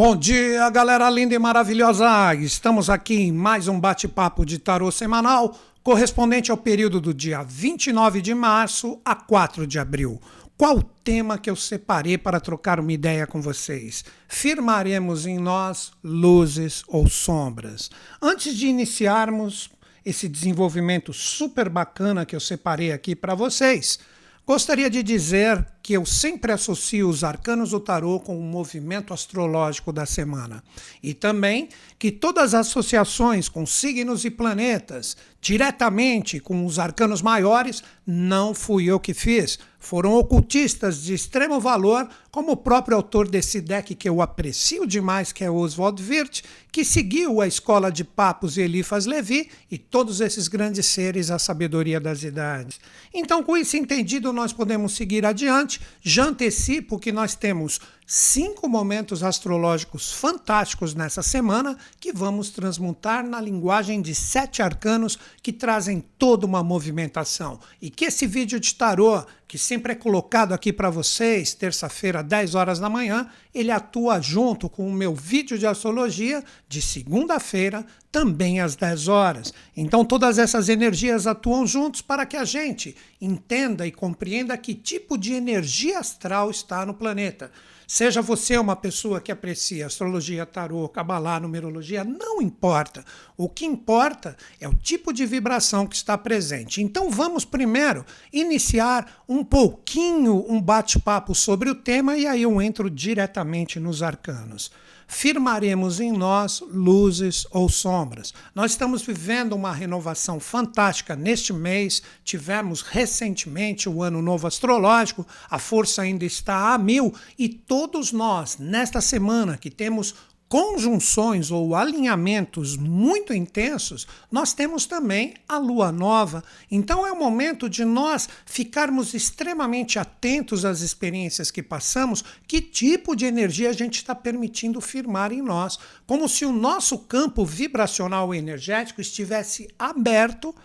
Bom dia, galera linda e maravilhosa! Estamos aqui em mais um bate-papo de tarô semanal, correspondente ao período do dia 29 de março a 4 de abril. Qual o tema que eu separei para trocar uma ideia com vocês? Firmaremos em nós luzes ou sombras? Antes de iniciarmos esse desenvolvimento super bacana que eu separei aqui para vocês, gostaria de dizer que eu sempre associo os arcanos do tarô com o movimento astrológico da semana. E também que todas as associações com signos e planetas, diretamente com os arcanos maiores, não fui eu que fiz. Foram ocultistas de extremo valor, como o próprio autor desse deck que eu aprecio demais, que é Oswald Wirth, que seguiu a escola de Papos e Eliphas Levi e todos esses grandes seres, a sabedoria das idades. Então, com isso entendido, nós podemos seguir adiante. Já antecipo que nós temos 5 momentos astrológicos fantásticos nessa semana que vamos transmutar na linguagem de 7 arcanos que trazem toda uma movimentação. E que esse vídeo de tarô, que sempre é colocado aqui para vocês, terça-feira, 10 horas da manhã, ele atua junto com o meu vídeo de astrologia de segunda-feira, também às 10 horas. Então todas essas energias atuam juntos para que a gente entenda e compreenda que tipo de energia astral está no planeta. Seja você uma pessoa que aprecia astrologia, tarô, cabalá, numerologia, não importa. O que importa é o tipo de vibração que está presente. Então vamos primeiro iniciar um pouquinho um bate-papo sobre o tema e aí eu entro diretamente nos arcanos. Firmaremos em nós luzes ou sombras. Nós estamos vivendo uma renovação fantástica neste mês, tivemos recentemente o Ano Novo Astrológico, a força ainda está a 1000 e todos nós, nesta semana que temos conjunções ou alinhamentos muito intensos, nós temos também a lua nova. Então é o momento de nós ficarmos extremamente atentos às experiências que passamos, que tipo de energia a gente está permitindo firmar em nós, como se o nosso campo vibracional e energético estivesse aberto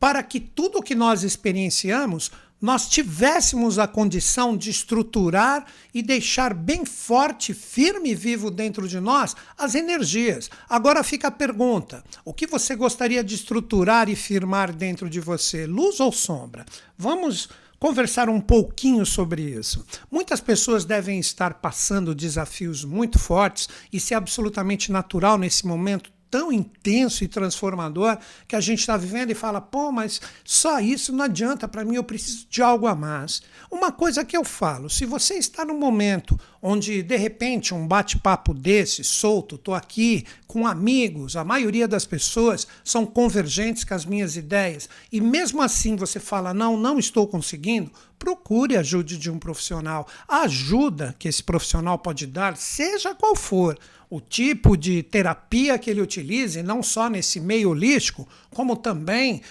para que tudo o que nós experienciamos nós tivéssemos a condição de estruturar e deixar bem forte, firme e vivo dentro de nós as energias. Agora fica a pergunta, o que você gostaria de estruturar e firmar dentro de você, luz ou sombra? Vamos conversar um pouquinho sobre isso. Muitas pessoas devem estar passando desafios muito fortes, isso é absolutamente natural nesse momento tão intenso e transformador que a gente está vivendo e fala, pô, mas só isso não adianta para mim, eu preciso de algo a mais. Uma coisa que eu falo, se você está num momento onde de repente um bate-papo desse, solto, estou aqui com amigos, a maioria das pessoas são convergentes com as minhas ideias e mesmo assim você fala, não estou conseguindo, procure a ajuda de um profissional. A ajuda que esse profissional pode dar, seja qual for, o tipo de terapia que ele utilize, não só nesse meio holístico, como também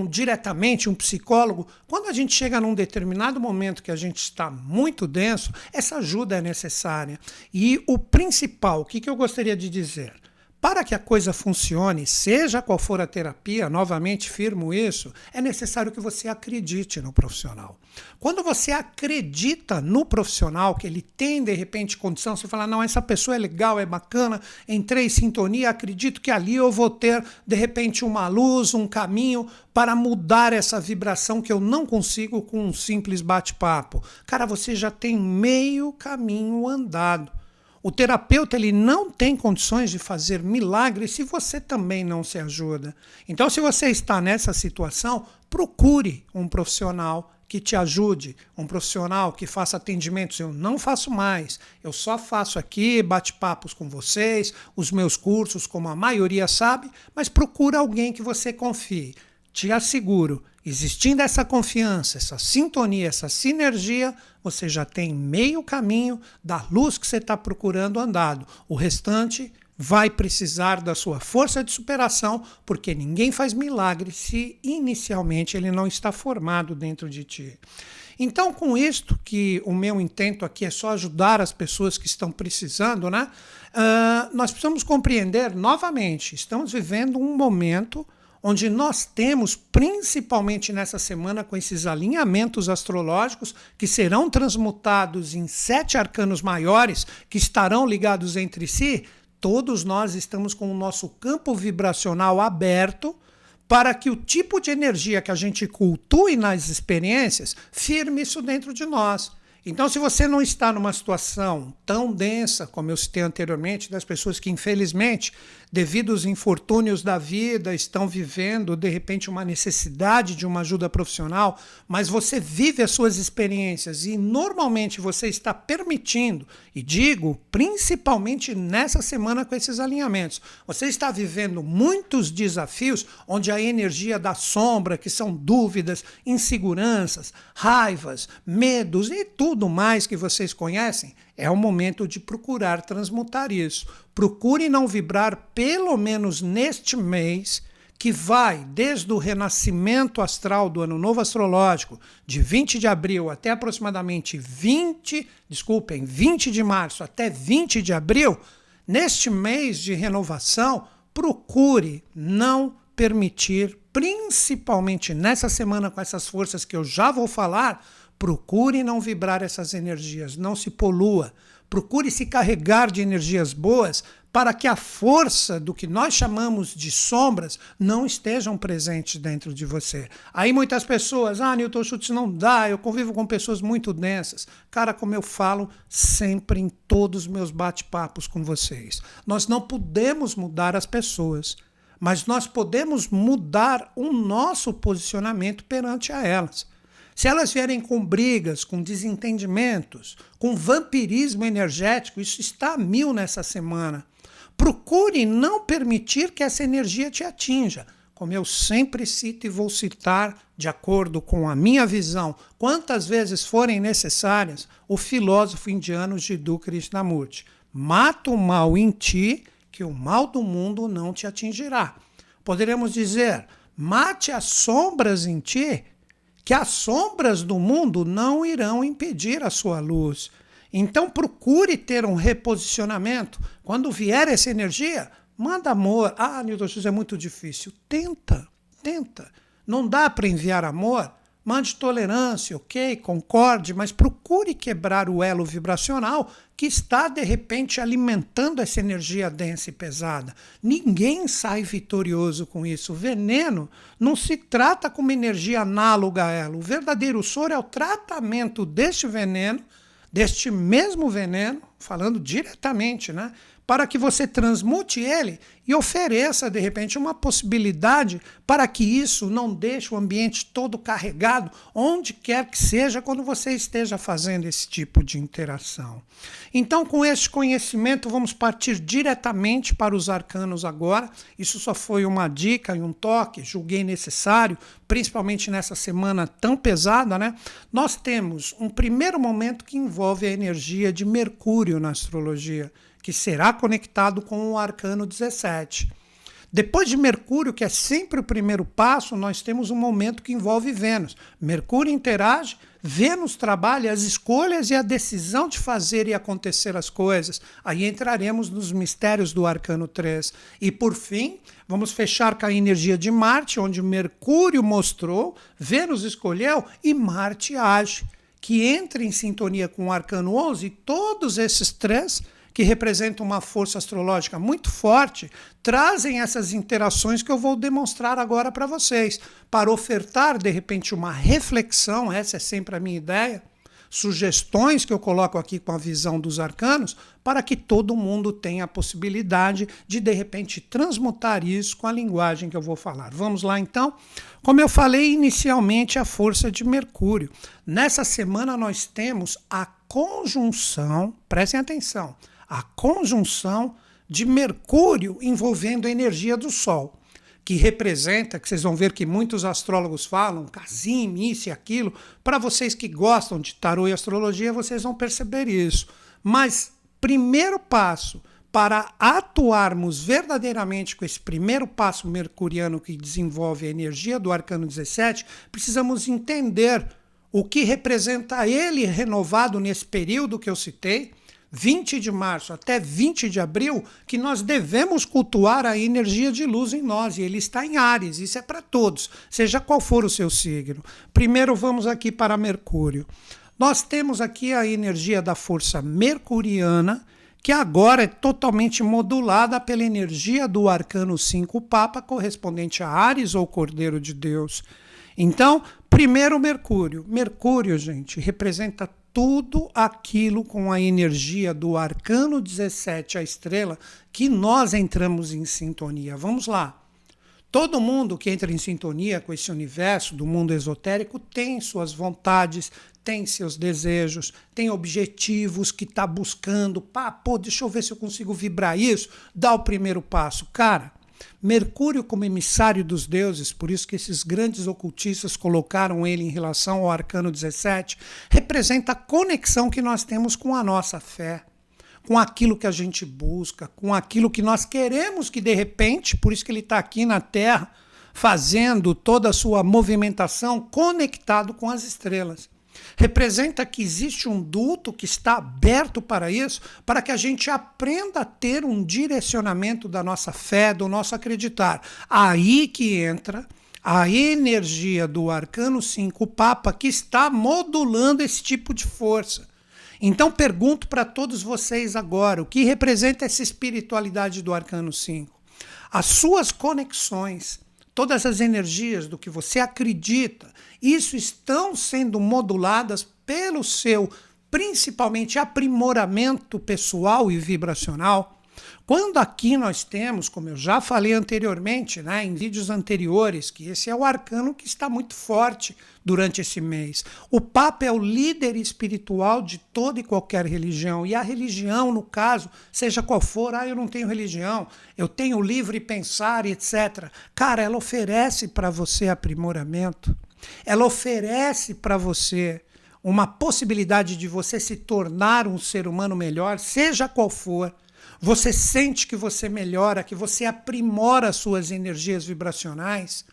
diretamente um psicólogo. Quando a gente chega num determinado momento que a gente está muito denso, essa ajuda é necessária. E o principal, o que eu gostaria de dizer? Para que a coisa funcione, seja qual for a terapia, novamente firmo isso, é necessário que você acredite no profissional. Quando você acredita no profissional, que ele tem de repente condição, você fala, não, essa pessoa é legal, é bacana, entrei em sintonia, acredito que ali eu vou ter de repente uma luz, um caminho para mudar essa vibração que eu não consigo com um simples bate-papo. Cara, você já tem meio caminho andado. O terapeuta ele não tem condições de fazer milagres se você também não se ajuda. Então, se você está nessa situação, procure um profissional que te ajude, um profissional que faça atendimentos. Eu não faço mais, eu só faço aqui bate-papos com vocês, os meus cursos, como a maioria sabe, mas procura alguém que você confie. Te asseguro, existindo essa confiança, essa sintonia, essa sinergia, você já tem meio caminho da luz que você está procurando andado. O restante vai precisar da sua força de superação, porque ninguém faz milagre se inicialmente ele não está formado dentro de ti. Então, com isto, que o meu intento aqui é só ajudar as pessoas que estão precisando, né? Nós precisamos compreender novamente, estamos vivendo um momento onde nós temos, principalmente nessa semana, com esses alinhamentos astrológicos, que serão transmutados em 7 arcanos maiores, que estarão ligados entre si, todos nós estamos com o nosso campo vibracional aberto para que o tipo de energia que a gente cultue nas experiências firme isso dentro de nós. Então, se você não está numa situação tão densa, como eu citei anteriormente, das pessoas que, infelizmente, devido aos infortúnios da vida, estão vivendo, de repente, uma necessidade de uma ajuda profissional, mas você vive as suas experiências e, normalmente, você está permitindo, e digo, principalmente nessa semana com esses alinhamentos, você está vivendo muitos desafios onde a energia da sombra, que são dúvidas, inseguranças, raivas, medos e tudo mais que vocês conhecem, é o momento de procurar transmutar isso. Procure não vibrar, pelo menos neste mês, que vai desde o renascimento astral do Ano Novo Astrológico, de 20 de abril até aproximadamente 20 de março até 20 de abril, neste mês de renovação, procure não permitir, principalmente nessa semana com essas forças que eu já vou falar, procure não vibrar essas energias, não se polua. Procure se carregar de energias boas para que a força do que nós chamamos de sombras não estejam presentes dentro de você. Aí muitas pessoas, Newton Schultz, não dá, eu convivo com pessoas muito densas. Cara, como eu falo sempre em todos os meus bate-papos com vocês, nós não podemos mudar as pessoas, mas nós podemos mudar o nosso posicionamento perante a elas. Se elas vierem com brigas, com desentendimentos, com vampirismo energético, isso está a 1000 nessa semana. Procure não permitir que essa energia te atinja. Como eu sempre cito e vou citar, de acordo com a minha visão, quantas vezes forem necessárias, o filósofo indiano Jiddu Krishnamurti. Mata o mal em ti, que o mal do mundo não te atingirá. Poderemos dizer, mate as sombras em ti, que as sombras do mundo não irão impedir a sua luz. Então procure ter um reposicionamento. Quando vier essa energia, manda amor. Newton Schultz, é muito difícil. Tenta. Não dá para enviar amor? Mande tolerância, ok? Concorde, mas procure quebrar o elo vibracional que está, de repente, alimentando essa energia densa e pesada. Ninguém sai vitorioso com isso. O veneno não se trata como energia análoga a ela. O verdadeiro soro é o tratamento deste veneno, deste mesmo veneno, falando diretamente, né? Para que você transmute ele e ofereça, de repente, uma possibilidade para que isso não deixe o ambiente todo carregado, onde quer que seja, quando você esteja fazendo esse tipo de interação. Então, com este conhecimento, vamos partir diretamente para os arcanos agora. Isso só foi uma dica e um toque, julguei necessário, principalmente nessa semana tão pesada, né? Nós temos um primeiro momento que envolve a energia de Mercúrio na astrologia, que será conectado com o arcano 17. Depois de Mercúrio, que é sempre o primeiro passo, nós temos um momento que envolve Vênus. Mercúrio interage, Vênus trabalha as escolhas e a decisão de fazer e acontecer as coisas. Aí entraremos nos mistérios do arcano 3. E por fim, vamos fechar com a energia de Marte, onde Mercúrio mostrou, Vênus escolheu e Marte age, que entra em sintonia com o arcano 11 e todos esses três, que representam uma força astrológica muito forte, trazem essas interações que eu vou demonstrar agora para vocês, para ofertar, de repente, uma reflexão, essa é sempre a minha ideia, sugestões que eu coloco aqui com a visão dos arcanos, para que todo mundo tenha a possibilidade de repente, transmutar isso com a linguagem que eu vou falar. Vamos lá, então? Como eu falei inicialmente, a força de Mercúrio. Nessa semana nós temos a conjunção, prestem atenção, a conjunção de Mercúrio envolvendo a energia do Sol, que representa, que vocês vão ver que muitos astrólogos falam, Casime, isso e aquilo. Para vocês que gostam de tarô e astrologia, vocês vão perceber isso. Mas primeiro passo para atuarmos verdadeiramente com esse primeiro passo mercuriano que desenvolve a energia do arcano 17, precisamos entender o que representa ele renovado nesse período que eu citei, 20 de março até 20 de abril, que nós devemos cultuar a energia de luz em nós, e ele está em Áries, isso é para todos, seja qual for o seu signo. Primeiro vamos aqui para Mercúrio. Nós temos aqui a energia da força mercuriana, que agora é totalmente modulada pela energia do arcano 5 Papa, correspondente a Áries ou Cordeiro de Deus. Então, primeiro Mercúrio. Mercúrio, gente, representa tudo aquilo com a energia do arcano 17, a estrela, que nós entramos em sintonia. Vamos lá. Todo mundo que entra em sintonia com esse universo do mundo esotérico tem suas vontades, tem seus desejos, tem objetivos que está buscando. Deixa eu ver se eu consigo vibrar isso. Dá o primeiro passo. Cara, Mercúrio como emissário dos deuses, por isso que esses grandes ocultistas colocaram ele em relação ao arcano 17, representa a conexão que nós temos com a nossa fé, com aquilo que a gente busca, com aquilo que nós queremos que de repente, por isso que ele está aqui na Terra, fazendo toda a sua movimentação conectado com as estrelas. Representa que existe um duto que está aberto para isso, para que a gente aprenda a ter um direcionamento da nossa fé, do nosso acreditar. Aí que entra a energia do arcano 5 Papa, que está modulando esse tipo de força. Então pergunto para todos vocês agora, o que representa essa espiritualidade do arcano 5? As suas conexões, todas as energias do que você acredita, isso estão sendo moduladas pelo seu, principalmente, aprimoramento pessoal e vibracional. Quando aqui nós temos, como eu já falei anteriormente, né, em vídeos anteriores, que esse é o arcano que está muito forte durante esse mês. O Papa é o líder espiritual de toda e qualquer religião. E a religião, no caso, seja qual for, eu não tenho religião, eu tenho livre pensar, etc. Cara, ela oferece para você aprimoramento. Ela oferece para você uma possibilidade de você se tornar um ser humano melhor, seja qual for. Você sente que você melhora, que você aprimora as suas energias vibracionais,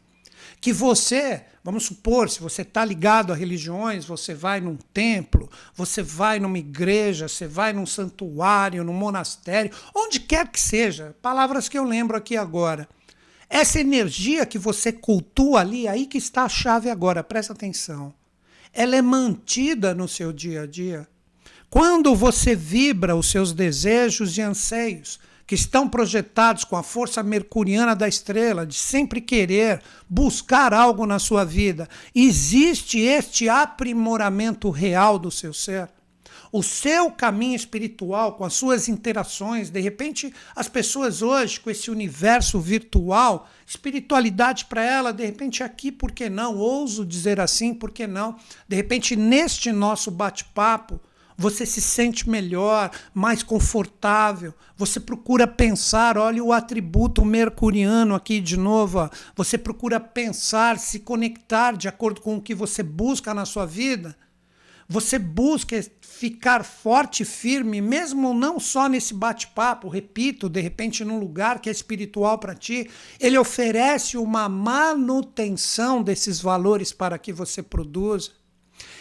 que você, vamos supor, se você está ligado a religiões, você vai num templo, você vai numa igreja, você vai num santuário, num monastério, onde quer que seja, palavras que eu lembro aqui agora. Essa energia que você cultua ali, aí que está a chave agora, presta atenção. Ela é mantida no seu dia a dia. Quando você vibra os seus desejos e anseios, que estão projetados com a força mercuriana da estrela, de sempre querer buscar algo na sua vida, existe este aprimoramento real do seu ser. O seu caminho espiritual, com as suas interações, de repente as pessoas hoje, com esse universo virtual, espiritualidade para ela, de repente aqui, por que não? Ouso dizer assim, por que não? De repente neste nosso bate-papo, você se sente melhor, mais confortável, você procura pensar, olha o atributo mercuriano aqui de novo, ó. Você procura pensar, se conectar de acordo com o que você busca na sua vida. Você busca ficar forte e firme, mesmo não só nesse bate-papo, repito, de repente num lugar que é espiritual para ti, ele oferece uma manutenção desses valores para que você produza.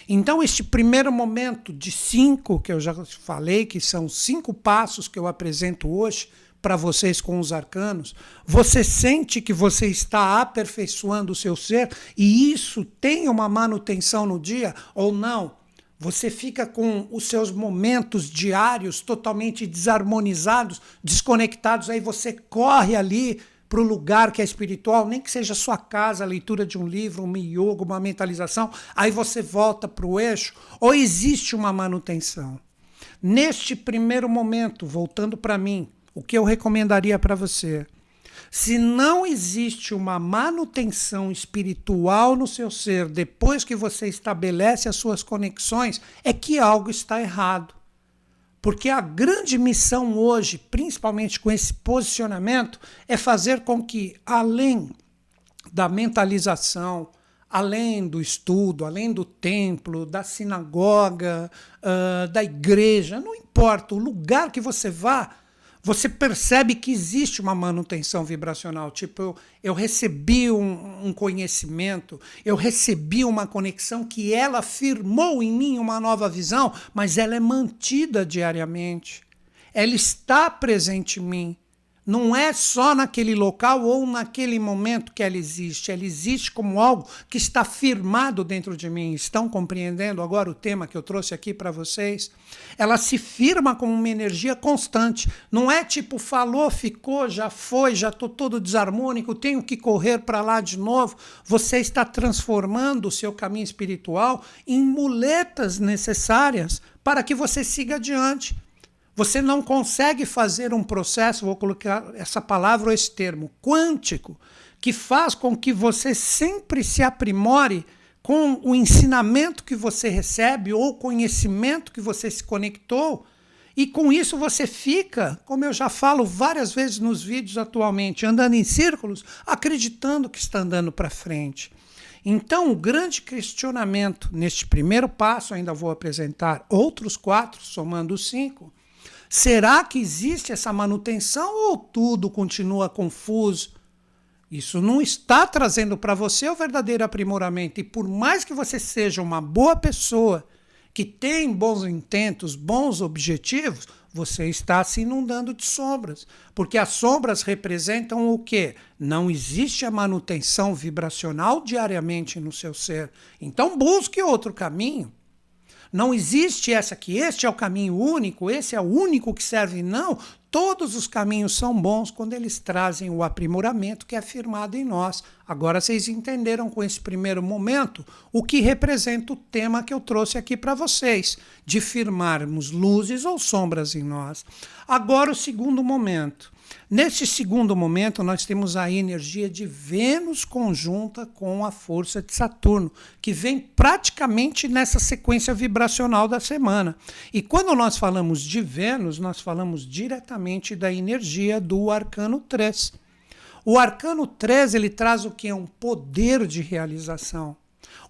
Então, este primeiro momento de 5, que eu já falei, que são 5 passos que eu apresento hoje para vocês com os arcanos, você sente que você está aperfeiçoando o seu ser e isso tem uma manutenção no dia ou não? Você fica com os seus momentos diários totalmente desarmonizados, desconectados, aí você corre ali para o lugar que é espiritual, nem que seja a sua casa, a leitura de um livro, um yoga, uma mentalização, aí você volta para o eixo, ou existe uma manutenção? Neste primeiro momento, voltando para mim, o que eu recomendaria para você? Se não existe uma manutenção espiritual no seu ser, depois que você estabelece as suas conexões, é que algo está errado. Porque a grande missão hoje, principalmente com esse posicionamento, é fazer com que, além da mentalização, além do estudo, além do templo, da sinagoga, da igreja, não importa, o lugar que você vá, Você percebe que existe uma manutenção vibracional. Tipo, eu recebi um conhecimento, eu recebi uma conexão que ela firmou em mim uma nova visão, mas ela é mantida diariamente. Ela está presente em mim. Não é só naquele local ou naquele momento que ela existe como algo que está firmado dentro de mim. Estão compreendendo agora o tema que eu trouxe aqui para vocês? Ela se firma como uma energia constante. Não é tipo, falou, ficou, já foi, já estou todo desarmônico, tenho que correr para lá de novo. Você está transformando o seu caminho espiritual em muletas necessárias para que você siga adiante. Você não consegue fazer um processo, vou colocar essa palavra ou esse termo, quântico, que faz com que você sempre se aprimore com o ensinamento que você recebe ou o conhecimento que você se conectou. E com isso você fica, como eu já falo várias vezes nos vídeos atualmente, andando em círculos, acreditando que está andando para frente. Então, o grande questionamento neste primeiro passo, ainda vou apresentar outros 4, somando os 5, será que existe essa manutenção ou tudo continua confuso? Isso não está trazendo para você o verdadeiro aprimoramento. E por mais que você seja uma boa pessoa, que tem bons intentos, bons objetivos, você está se inundando de sombras. Porque as sombras representam o quê? Não existe a manutenção vibracional diariamente no seu ser. Então busque outro caminho. Não existe essa que este é o caminho único, esse é o único que serve, não. Todos os caminhos são bons quando eles trazem o aprimoramento que é firmado em nós. Agora vocês entenderam com esse primeiro momento o que representa o tema que eu trouxe aqui para vocês, de firmarmos luzes ou sombras em nós. Agora o segundo momento. Nesse segundo momento, nós temos a energia de Vênus conjunta com a força de Saturno, que vem praticamente nessa sequência vibracional da semana. E quando nós falamos de Vênus, nós falamos diretamente da energia do Arcano 3. O Arcano 3 ele traz o que é um poder de realização.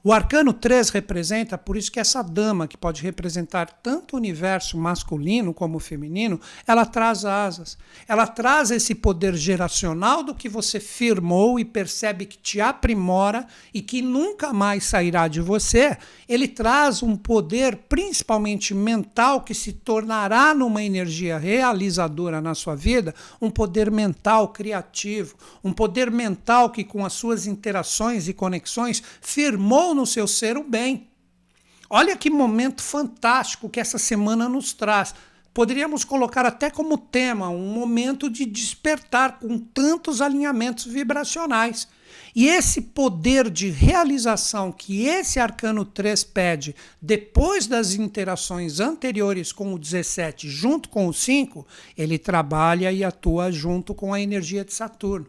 O Arcano 3 representa, por isso que essa dama, que pode representar tanto o universo masculino como feminino, ela traz asas. Ela traz esse poder geracional do que você firmou e percebe que te aprimora e que nunca mais sairá de você. Ele traz um poder principalmente mental que se tornará numa energia realizadora na sua vida, um poder mental criativo, um poder mental que com as suas interações e conexões firmou no seu ser o bem. Olha que momento fantástico que essa semana nos traz. Poderíamos colocar até como tema um momento de despertar com tantos alinhamentos vibracionais. E esse poder de realização que esse Arcano 3 pede depois das interações anteriores com o 17 junto com o 5, ele trabalha e atua junto com a energia de Saturno.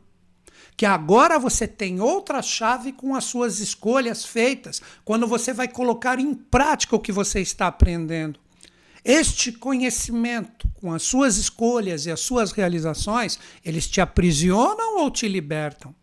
Que agora você tem outra chave com as suas escolhas feitas, quando você vai colocar em prática o que você está aprendendo. Este conhecimento, com as suas escolhas e as suas realizações, eles te aprisionam ou te libertam?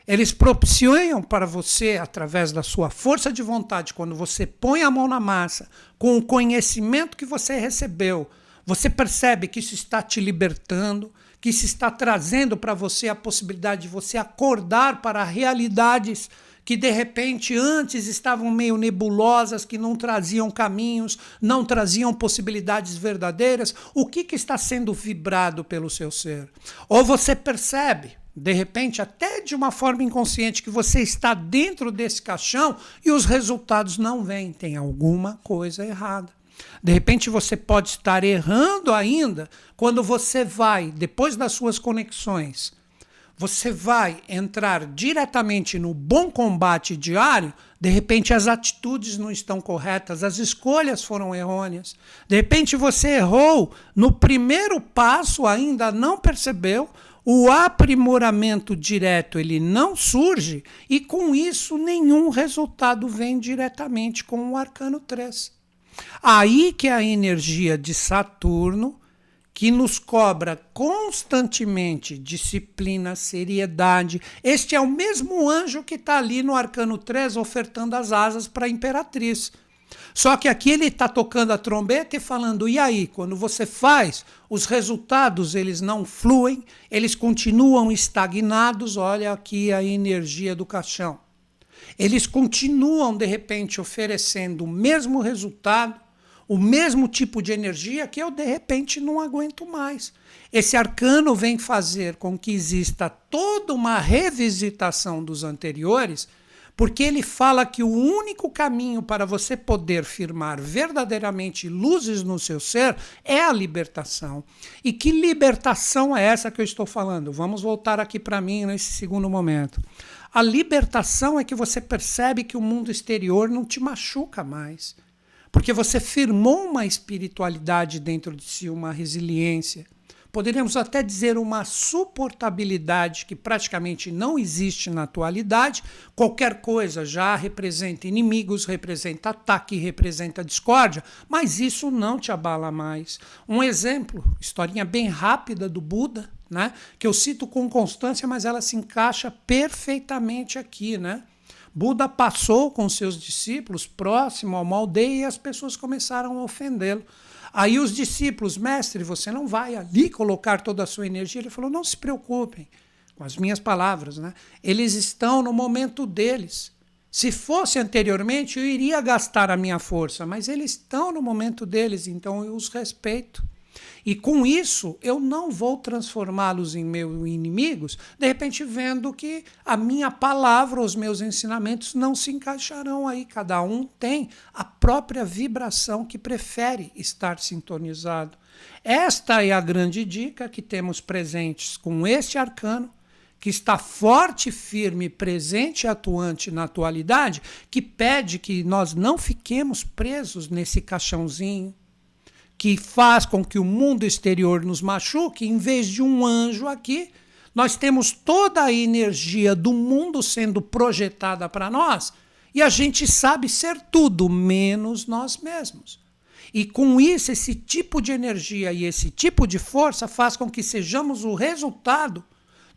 Eles propiciam para você, através da sua força de vontade, quando você põe a mão na massa, com o conhecimento que você recebeu, você percebe que isso está te libertando, que isso está trazendo para você a possibilidade de você acordar para realidades que de repente antes estavam meio nebulosas, que não traziam caminhos, não traziam possibilidades verdadeiras. O que está sendo vibrado pelo seu ser? Ou você percebe, de repente, até de uma forma inconsciente, que você está dentro desse caixão e os resultados não vêm. Tem alguma coisa errada. De repente você pode estar errando ainda quando você vai, depois das suas conexões, você vai entrar diretamente no bom combate diário, de repente as atitudes não estão corretas, as escolhas foram errôneas. De repente você errou no primeiro passo, ainda não percebeu, o aprimoramento direto ele não surge e com isso nenhum resultado vem diretamente com o Arcano 3. Aí que a energia de Saturno, que nos cobra constantemente disciplina, seriedade. Este é o mesmo anjo que está ali no Arcano 3 ofertando as asas para a Imperatriz. Só que aqui ele está tocando a trombeta e falando, e aí, quando você faz, os resultados eles não fluem, eles continuam estagnados, olha aqui a energia do caixão. Eles continuam, de repente, oferecendo o mesmo resultado, o mesmo tipo de energia que eu, de repente, não aguento mais. Esse arcano vem fazer com que exista toda uma revisitação dos anteriores, porque ele fala que o único caminho para você poder firmar verdadeiramente luzes no seu ser é a libertação. E que libertação é essa que eu estou falando? Vamos voltar aqui para mim nesse segundo momento. A libertação é que você percebe que o mundo exterior não te machuca mais. Porque você firmou uma espiritualidade dentro de si, uma resiliência. Poderíamos até dizer uma suportabilidade que praticamente não existe na atualidade. Qualquer coisa já representa inimigos, representa ataque, representa discórdia, mas isso não te abala mais. Um exemplo, historinha bem rápida do Buda, né, que eu cito com constância, mas ela se encaixa perfeitamente aqui, né? Buda passou com seus discípulos próximo a uma aldeia e as pessoas começaram a ofendê-lo. Aí os discípulos, mestre, você não vai ali colocar toda a sua energia? Ele falou, não se preocupem, com as minhas palavras, né? Eles estão no momento deles. Se fosse anteriormente, eu iria gastar a minha força, mas eles estão no momento deles, então eu os respeito. E com isso, eu não vou transformá-los em meus inimigos, de repente vendo que a minha palavra, os meus ensinamentos não se encaixarão aí. Cada um tem a própria vibração que prefere estar sintonizado. Esta é a grande dica que temos presentes com este arcano, que está forte, firme, presente e atuante na atualidade, que pede que nós não fiquemos presos nesse caixãozinho, que faz com que o mundo exterior nos machuque. Em vez de um anjo aqui, nós temos toda a energia do mundo sendo projetada para nós e a gente sabe ser tudo menos nós mesmos. E com isso, esse tipo de energia e esse tipo de força faz com que sejamos o resultado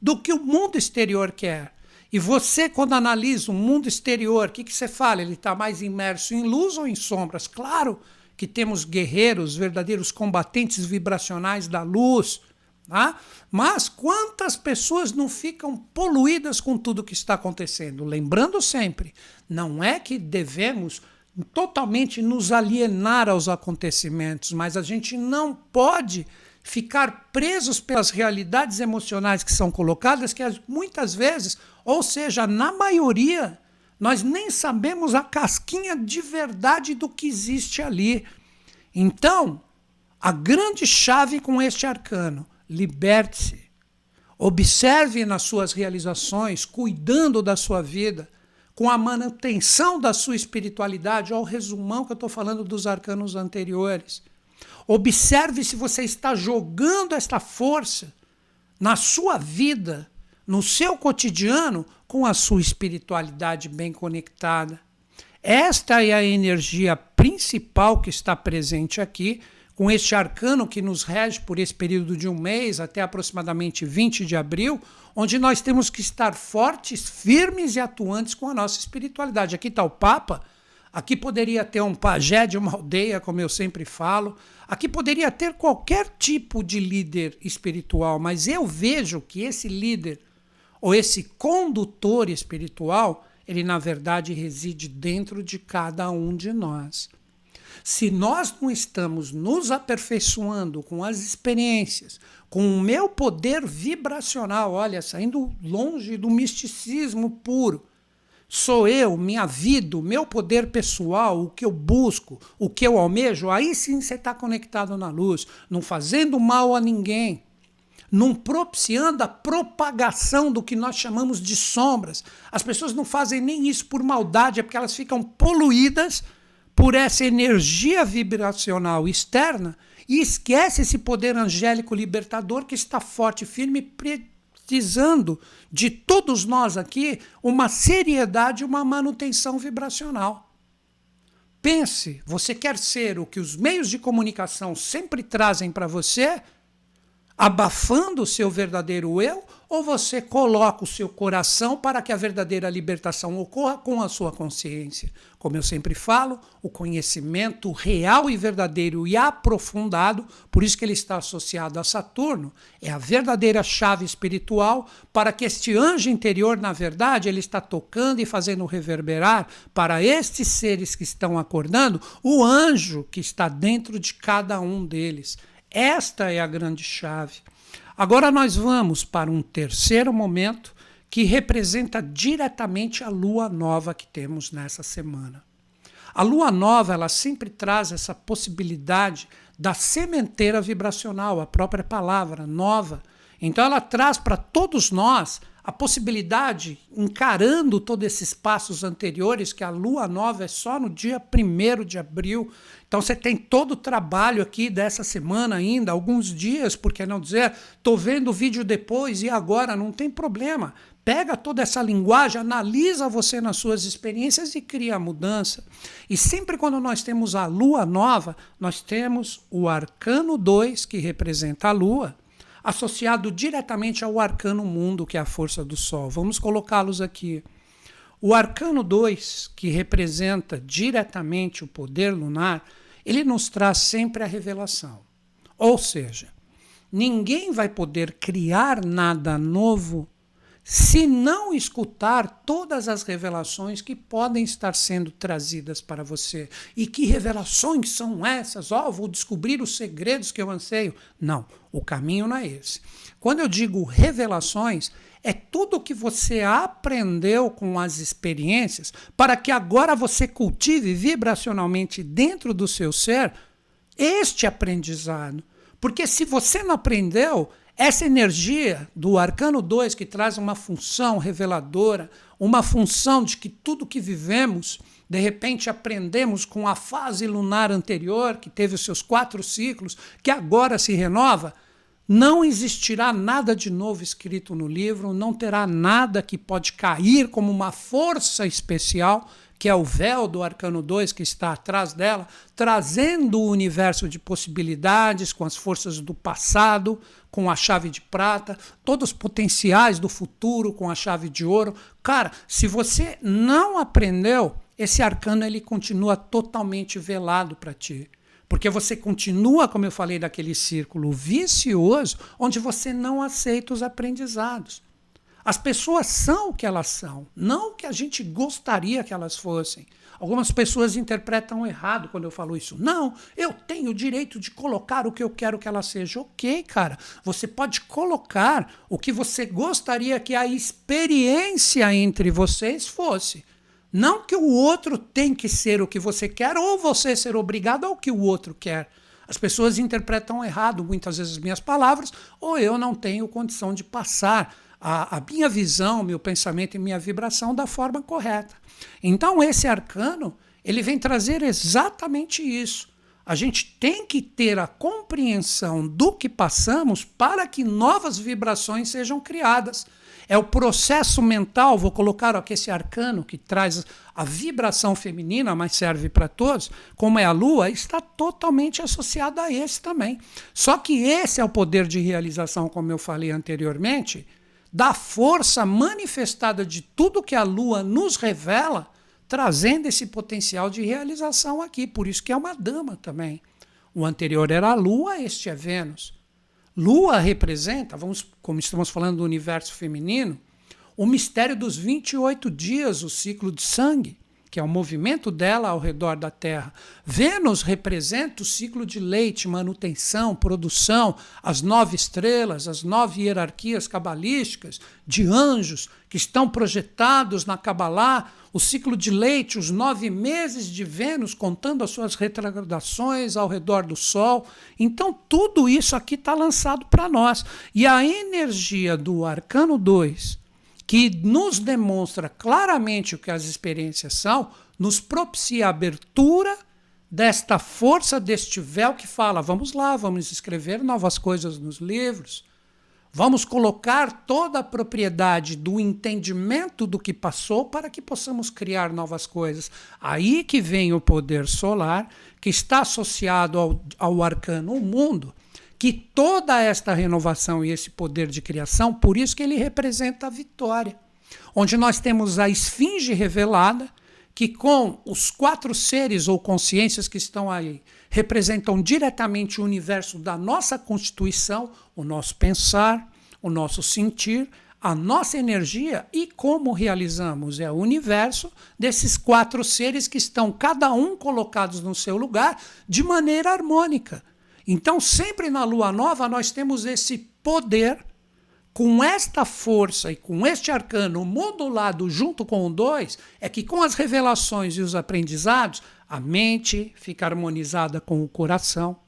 do que o mundo exterior quer. E você, quando analisa o mundo exterior, o que você fala? Ele está mais imerso em luz ou em sombras? Claro que temos guerreiros, verdadeiros combatentes vibracionais da luz, tá? Mas quantas pessoas não ficam poluídas com tudo que está acontecendo? Lembrando sempre, não é que devemos totalmente nos alienar aos acontecimentos, mas a gente não pode ficar presos pelas realidades emocionais que são colocadas, que muitas vezes, ou seja, na maioria, nós nem sabemos a casquinha de verdade do que existe ali. Então, a grande chave com este arcano, liberte-se. Observe nas suas realizações, cuidando da sua vida, com a manutenção da sua espiritualidade. Olha o resumão que eu estou falando dos arcanos anteriores. Observe se você está jogando esta força na sua vida, no seu cotidiano, com a sua espiritualidade bem conectada. Esta é a energia principal que está presente aqui, com este arcano que nos rege por esse período de um mês, até aproximadamente 20 de abril, onde nós temos que estar fortes, firmes e atuantes com a nossa espiritualidade. Aqui está o Papa, aqui poderia ter um pajé de uma aldeia, como eu sempre falo, aqui poderia ter qualquer tipo de líder espiritual, mas eu vejo que esse líder, ou esse condutor espiritual, ele na verdade reside dentro de cada um de nós. Se nós não estamos nos aperfeiçoando com as experiências, com o meu poder vibracional, olha, saindo longe do misticismo puro, sou eu, minha vida, o meu poder pessoal, o que eu busco, o que eu almejo, aí sim você está conectado na luz, não fazendo mal a ninguém, não propiciando a propagação do que nós chamamos de sombras. As pessoas não fazem nem isso por maldade, é porque elas ficam poluídas por essa energia vibracional externa e esquece esse poder angélico libertador que está forte e firme, precisando de todos nós aqui uma seriedade e uma manutenção vibracional. Pense, você quer ser o que os meios de comunicação sempre trazem para você, abafando o seu verdadeiro eu, ou você coloca o seu coração para que a verdadeira libertação ocorra com a sua consciência. Como eu sempre falo, o conhecimento real e verdadeiro e aprofundado, por isso que ele está associado a Saturno, é a verdadeira chave espiritual para que este anjo interior, na verdade, ele está tocando e fazendo reverberar para estes seres que estão acordando, o anjo que está dentro de cada um deles. Esta é a grande chave. Agora nós vamos para um terceiro momento que representa diretamente a lua nova que temos nessa semana. A lua nova, ela sempre traz essa possibilidade da sementeira vibracional, a própria palavra nova. Então ela traz para todos nós a possibilidade, encarando todos esses passos anteriores, que a lua nova é só no dia 1º de abril. Então você tem todo o trabalho aqui dessa semana ainda, alguns dias, por que não dizer, estou vendo o vídeo depois e agora, não tem problema. Pega toda essa linguagem, analisa você nas suas experiências e cria a mudança. E sempre quando nós temos a lua nova, nós temos o arcano 2, que representa a lua, associado diretamente ao arcano mundo, que é a força do sol. Vamos colocá-los aqui. O arcano 2, que representa diretamente o poder lunar, ele nos traz sempre a revelação. Ou seja, ninguém vai poder criar nada novo se não escutar todas as revelações que podem estar sendo trazidas para você. E que revelações são essas? Vou descobrir os segredos que eu anseio. Não, o caminho não é esse. Quando eu digo revelações, é tudo que você aprendeu com as experiências para que agora você cultive vibracionalmente dentro do seu ser este aprendizado. Porque se você não aprendeu, essa energia do arcano 2, que traz uma função reveladora, uma função de que tudo que vivemos, de repente aprendemos com a fase lunar anterior, que teve os seus 4 ciclos, que agora se renova, não existirá nada de novo escrito no livro, não terá nada que pode cair como uma força especial, que é o véu do arcano 2 que está atrás dela, trazendo o universo de possibilidades com as forças do passado, com a chave de prata, todos os potenciais do futuro com a chave de ouro. Cara, se você não aprendeu, esse arcano ele continua totalmente velado para ti. Porque você continua, como eu falei, daquele círculo vicioso, onde você não aceita os aprendizados. As pessoas são o que elas são, não o que a gente gostaria que elas fossem. Algumas pessoas interpretam errado quando eu falo isso. Não, eu tenho o direito de colocar o que eu quero que ela seja. Ok, cara, você pode colocar o que você gostaria que a experiência entre vocês fosse. Não que o outro tem que ser o que você quer ou você ser obrigado ao que o outro quer. As pessoas interpretam errado muitas vezes as minhas palavras ou eu não tenho condição de passar a minha visão, meu pensamento e minha vibração da forma correta. Então esse arcano, ele vem trazer exatamente isso. A gente tem que ter a compreensão do que passamos para que novas vibrações sejam criadas. É o processo mental, vou colocar aqui esse arcano que traz a vibração feminina, mas serve para todos, como é a lua, está totalmente associado a esse também. Só que esse é o poder de realização, como eu falei anteriormente, da força manifestada de tudo que a lua nos revela, trazendo esse potencial de realização aqui. Por isso que é uma dama também. O anterior era a lua, este é Vênus. Lua representa, como estamos falando do universo feminino, o mistério dos 28 dias, o ciclo de sangue, que é o movimento dela ao redor da Terra. Vênus representa o ciclo de leite, manutenção, produção, as 9 estrelas, as 9 hierarquias cabalísticas de anjos que estão projetados na Cabalá, o ciclo de leite, os 9 meses de Vênus, contando as suas retrogradações ao redor do Sol. Então, tudo isso aqui está lançado para nós. E a energia do Arcano 2, que nos demonstra claramente o que as experiências são, nos propicia a abertura desta força, deste véu que fala, vamos lá, vamos escrever novas coisas nos livros, vamos colocar toda a propriedade do entendimento do que passou para que possamos criar novas coisas. Aí que vem o poder solar, que está associado ao arcano mundo, que toda esta renovação e esse poder de criação, por isso que ele representa a vitória. Onde nós temos a esfinge revelada, que com os 4 seres ou consciências que estão aí, representam diretamente o universo da nossa constituição, o nosso pensar, o nosso sentir, a nossa energia e como realizamos. É o universo desses 4 seres que estão cada um colocados no seu lugar de maneira harmônica. Então, sempre na lua nova, nós temos esse poder, com esta força e com este arcano modulado junto com o 2, é que com as revelações e os aprendizados, a mente fica harmonizada com o coração.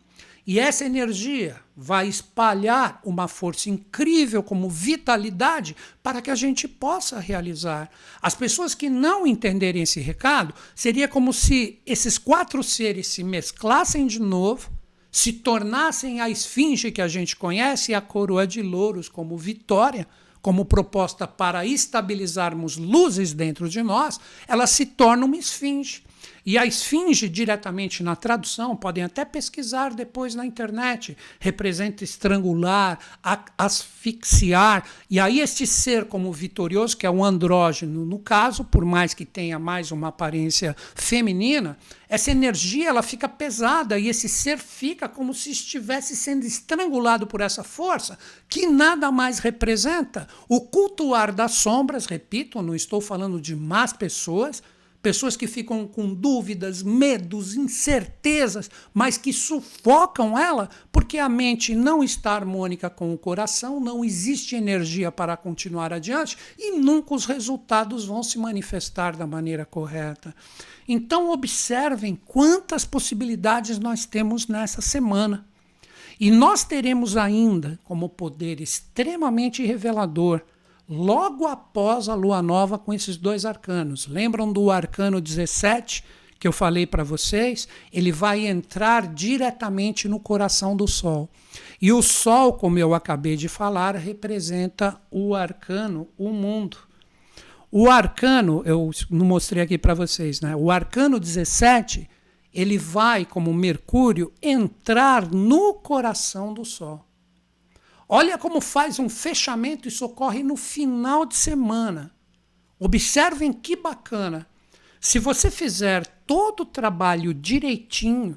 E essa energia vai espalhar uma força incrível como vitalidade para que a gente possa realizar. As pessoas que não entenderem esse recado, seria como se esses 4 seres se mesclassem de novo, se tornassem a esfinge que a gente conhece e a coroa de louros como vitória, como proposta para estabilizarmos luzes dentro de nós, ela se torna uma esfinge. E a esfinge, diretamente na tradução, podem até pesquisar depois na internet, representa estrangular, asfixiar, e aí este ser como vitorioso, que é um andrógeno, no caso, por mais que tenha mais uma aparência feminina, essa energia ela fica pesada e esse ser fica como se estivesse sendo estrangulado por essa força, que nada mais representa o cultuar das sombras, repito, não estou falando de más pessoas, pessoas que ficam com dúvidas, medos, incertezas, mas que sufocam ela porque a mente não está harmônica com o coração, não existe energia para continuar adiante e nunca os resultados vão se manifestar da maneira correta. Então observem quantas possibilidades nós temos nessa semana. E nós teremos ainda como poder extremamente revelador logo após a lua nova com esses 2 arcanos. Lembram do arcano 17 que eu falei para vocês? Ele vai entrar diretamente no coração do Sol. E o Sol, como eu acabei de falar, representa o arcano, o mundo. O arcano, eu não mostrei aqui para vocês, né? O arcano 17, ele vai, como Mercúrio, entrar no coração do Sol. Olha como faz um fechamento, isso ocorre no final de semana. Observem que bacana. Se você fizer todo o trabalho direitinho,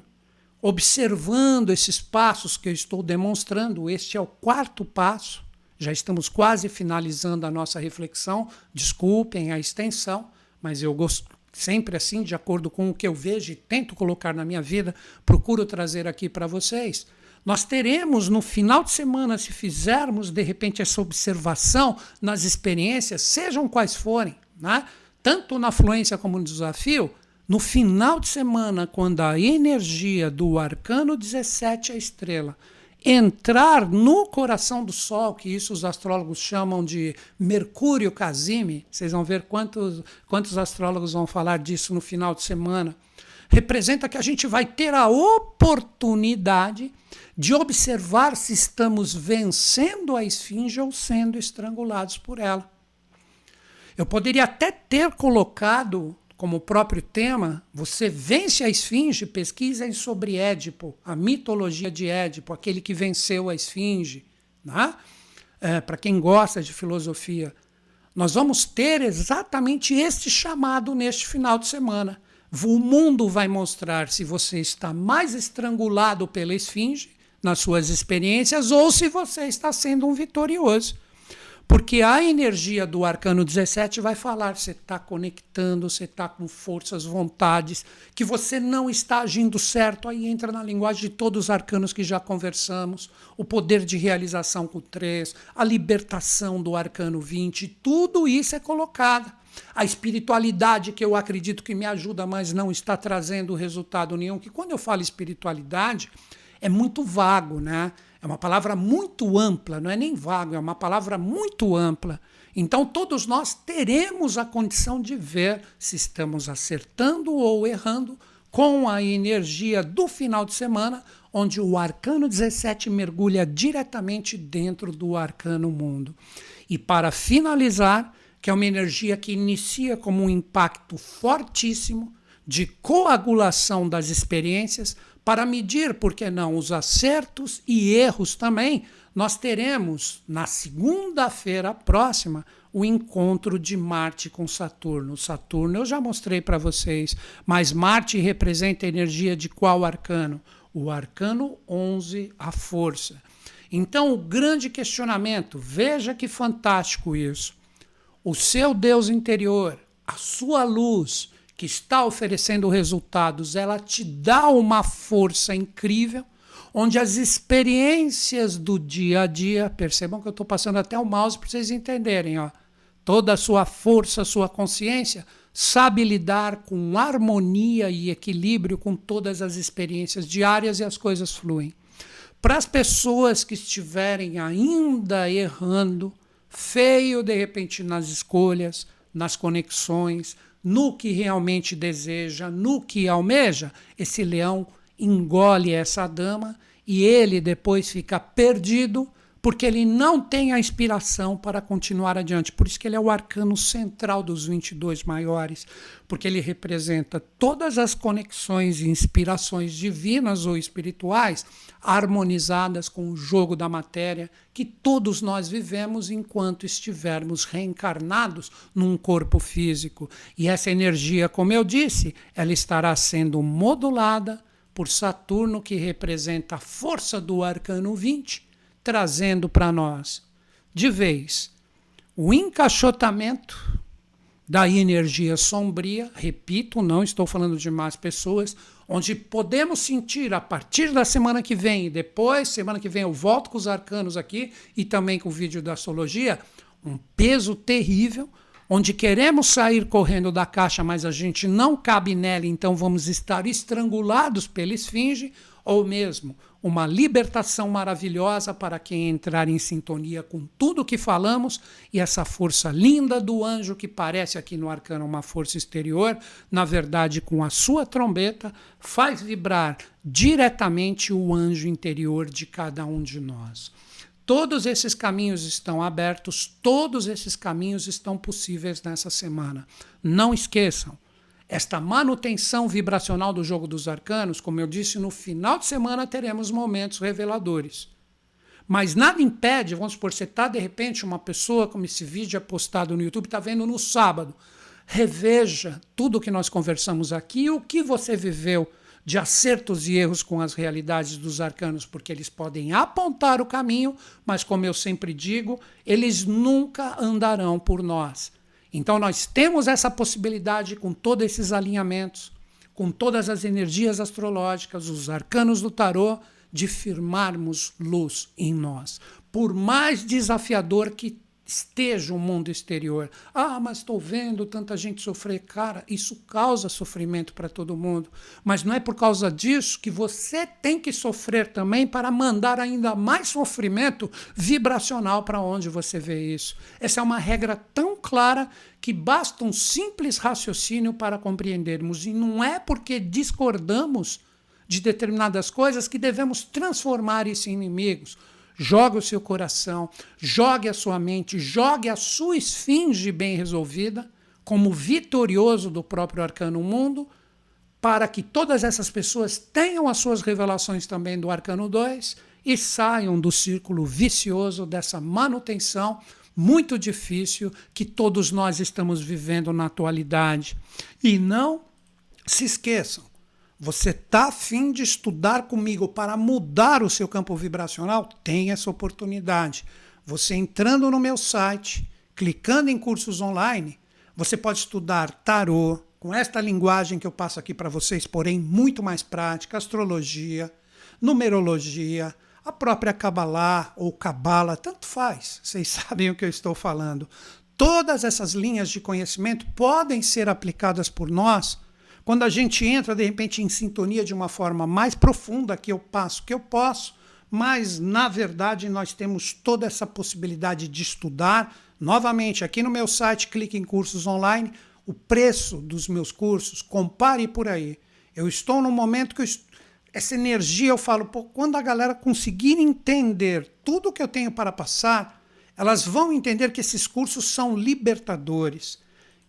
observando esses passos que eu estou demonstrando, este é o 4º passo, já estamos quase finalizando a nossa reflexão, desculpem a extensão, mas eu gosto sempre assim, de acordo com o que eu vejo e tento colocar na minha vida, procuro trazer aqui para vocês. Nós teremos no final de semana, se fizermos de repente essa observação nas experiências, sejam quais forem, né? Tanto na fluência como no desafio, no final de semana, quando a energia do arcano 17, a estrela, entrar no coração do Sol, que isso os astrólogos chamam de Mercúrio Casime, vocês vão ver quantos astrólogos vão falar disso no final de semana, representa que a gente vai ter a oportunidade de observar se estamos vencendo a esfinge ou sendo estrangulados por ela. Eu poderia até ter colocado como próprio tema, você vence a esfinge, pesquisem sobre Édipo, a mitologia de Édipo, aquele que venceu a esfinge, né? Para quem gosta de filosofia. Nós vamos ter exatamente este chamado neste final de semana. O mundo vai mostrar se você está mais estrangulado pela esfinge nas suas experiências ou se você está sendo um vitorioso. Porque a energia do arcano 17 vai falar, você está conectando, você está com forças, vontades, que você não está agindo certo, aí entra na linguagem de todos os arcanos que já conversamos, o poder de realização com o 3, a libertação do arcano 20, tudo isso é colocado. A espiritualidade, que eu acredito que me ajuda, mas não está trazendo resultado nenhum, que quando eu falo espiritualidade, é muito vago, né? É uma palavra muito ampla, não é nem vago, é uma palavra muito ampla. Então todos nós teremos a condição de ver se estamos acertando ou errando com a energia do final de semana, onde o arcano 17 mergulha diretamente dentro do arcano mundo. E para finalizar, que é uma energia que inicia como um impacto fortíssimo, de coagulação das experiências para medir, por que não, os acertos e erros também. Nós teremos, na segunda-feira próxima, o encontro de Marte com Saturno. Saturno eu já mostrei para vocês, mas Marte representa a energia de qual arcano? O arcano 11, a força. Então, o grande questionamento, veja que fantástico isso. O seu Deus interior, a sua luz, que está oferecendo resultados, ela te dá uma força incrível, onde as experiências do dia a dia, percebam que eu estou passando até o mouse para vocês entenderem, ó, toda a sua força, a sua consciência, sabe lidar com harmonia e equilíbrio com todas as experiências diárias e as coisas fluem. Para as pessoas que estiverem ainda errando, feio de repente nas escolhas, nas conexões, no que realmente deseja, no que almeja, esse leão engole essa dama e ele depois fica perdido porque ele não tem a inspiração para continuar adiante. Por isso que ele é o arcano central dos 22 maiores, porque ele representa todas as conexões e inspirações divinas ou espirituais harmonizadas com o jogo da matéria que todos nós vivemos enquanto estivermos reencarnados num corpo físico. E essa energia, como eu disse, ela estará sendo modulada por Saturno, que representa a força do arcano 20, trazendo para nós, de vez, o encaixotamento da energia sombria, repito, não estou falando de más pessoas, onde podemos sentir a partir da semana que vem, e depois, semana que vem eu volto com os arcanos aqui, e também com o vídeo da astrologia, um peso terrível, onde queremos sair correndo da caixa, mas a gente não cabe nela, então vamos estar estrangulados pela esfinge, ou mesmo uma libertação maravilhosa para quem entrar em sintonia com tudo que falamos, e essa força linda do anjo, que parece aqui no arcano uma força exterior, na verdade com a sua trombeta, faz vibrar diretamente o anjo interior de cada um de nós. Todos esses caminhos estão abertos, todos esses caminhos estão possíveis nessa semana. Não esqueçam, esta manutenção vibracional do jogo dos arcanos, como eu disse, no final de semana teremos momentos reveladores. Mas nada impede, vamos supor, você está de repente uma pessoa, como esse vídeo é postado no YouTube, está vendo no sábado. Reveja tudo o que nós conversamos aqui, o que você viveu de acertos e erros com as realidades dos arcanos, porque eles podem apontar o caminho, mas como eu sempre digo, eles nunca andarão por nós. Então nós temos essa possibilidade com todos esses alinhamentos, com todas as energias astrológicas, os arcanos do tarô, de firmarmos luz em nós. Por mais desafiador que esteja o mundo exterior. Ah, mas estou vendo tanta gente sofrer. Cara, isso causa sofrimento para todo mundo. Mas não é por causa disso que você tem que sofrer também para mandar ainda mais sofrimento vibracional para onde você vê isso. Essa é uma regra tão clara que basta um simples raciocínio para compreendermos. E não é porque discordamos de determinadas coisas que devemos transformar isso em inimigos. Jogue o seu coração, jogue a sua mente, jogue a sua esfinge bem resolvida, como vitorioso do próprio arcano mundo, para que todas essas pessoas tenham as suas revelações também do arcano 2 e saiam do círculo vicioso dessa manutenção muito difícil que todos nós estamos vivendo na atualidade. E não se esqueçam, você está a fim de estudar comigo para mudar o seu campo vibracional? Tem essa oportunidade. Você entrando no meu site, clicando em cursos online, você pode estudar tarô, com esta linguagem que eu passo aqui para vocês, porém muito mais prática, astrologia, numerologia, a própria Kabbalah ou Cabala, tanto faz, vocês sabem o que eu estou falando. Todas essas linhas de conhecimento podem ser aplicadas por nós quando a gente entra, de repente, em sintonia de uma forma mais profunda, que eu passo, que eu posso, mas, na verdade, nós temos toda essa possibilidade de estudar. Novamente, aqui no meu site, clique em cursos online, o preço dos meus cursos, compare por aí. Eu estou num momento que essa energia, eu falo, pô, quando a galera conseguir entender tudo o que eu tenho para passar, elas vão entender que esses cursos são libertadores,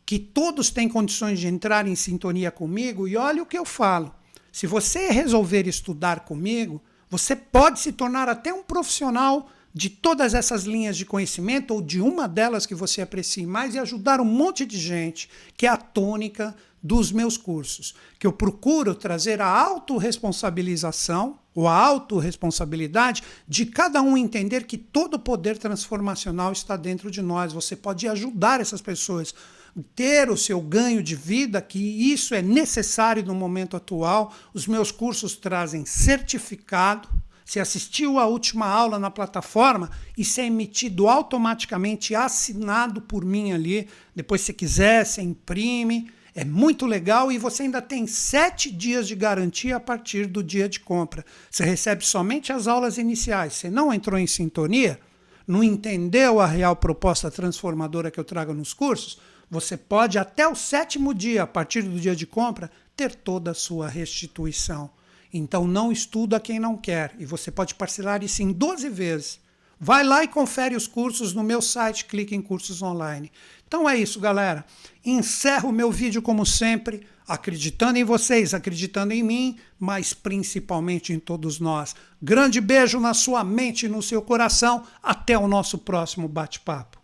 que todos têm condições de entrar em sintonia comigo, e olha o que eu falo. Se você resolver estudar comigo, você pode se tornar até um profissional de todas essas linhas de conhecimento ou de uma delas que você aprecie mais e ajudar um monte de gente, que é a tônica dos meus cursos, que eu procuro trazer a autorresponsabilização ou a autorresponsabilidade de cada um entender que todo o poder transformacional está dentro de nós. Você pode ajudar essas pessoas a ter o seu ganho de vida, que isso é necessário no momento atual. Os meus cursos trazem certificado. Você assistiu a última aula na plataforma, isso é emitido automaticamente, assinado por mim ali. Depois, se quiser, você imprime. É muito legal e você ainda tem 7 dias de garantia a partir do dia de compra. Você recebe somente as aulas iniciais. Você não entrou em sintonia, não entendeu a real proposta transformadora que eu trago nos cursos, você pode, até o 7º dia, a partir do dia de compra, ter toda a sua restituição. Então não estuda quem não quer. E você pode parcelar isso em 12 vezes. Vai lá e confere os cursos no meu site, clique em cursos online. Então é isso, galera. Encerro o meu vídeo como sempre, acreditando em vocês, acreditando em mim, mas principalmente em todos nós. Grande beijo na sua mente e no seu coração. Até o nosso próximo bate-papo.